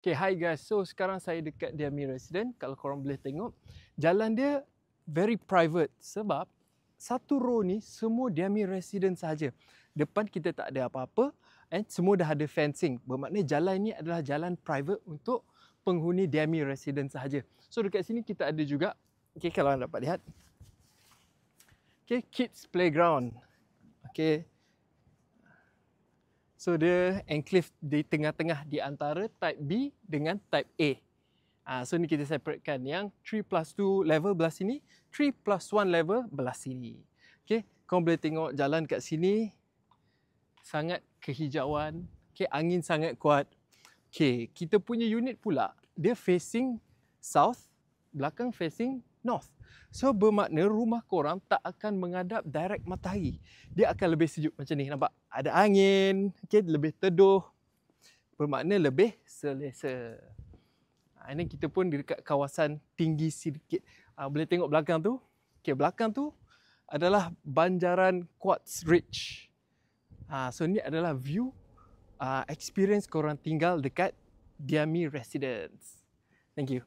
Okay, hi guys. So sekarang saya dekat Diami Resident. Kalau korang boleh tengok, jalan dia very private sebab satu row ni semua Diami Resident saja. Depan kita tak ada apa-apa and semua dah ada fencing. Bermakna jalan ni adalah jalan private untuk penghuni Diami Resident sahaja. So dekat sini kita ada juga, okay, kalau anda dapat lihat, okay, kids playground. Okay, so dia enclave di tengah-tengah di antara type B dengan type A. So ni kita separatekan yang 3+2 level belah sini, 3+1 level belah sini. Okay, korang boleh tengok jalan kat sini sangat kehijauan. Okay, angin sangat kuat. Okay, kita punya unit pula dia facing south, belakang facing north. So bermakna rumah korang tak akan menghadap direct matahari. Dia akan lebih sejuk macam ni, nampak? Ada angin, okay, lebih teduh. Bermakna lebih selesa. Ini kita pun di dekat kawasan tinggi sedikit. Boleh tengok belakang tu. Okay, belakang tu adalah banjaran Quartz Ridge. So ni adalah view experience korang tinggal dekat Diami Residence. Thank you.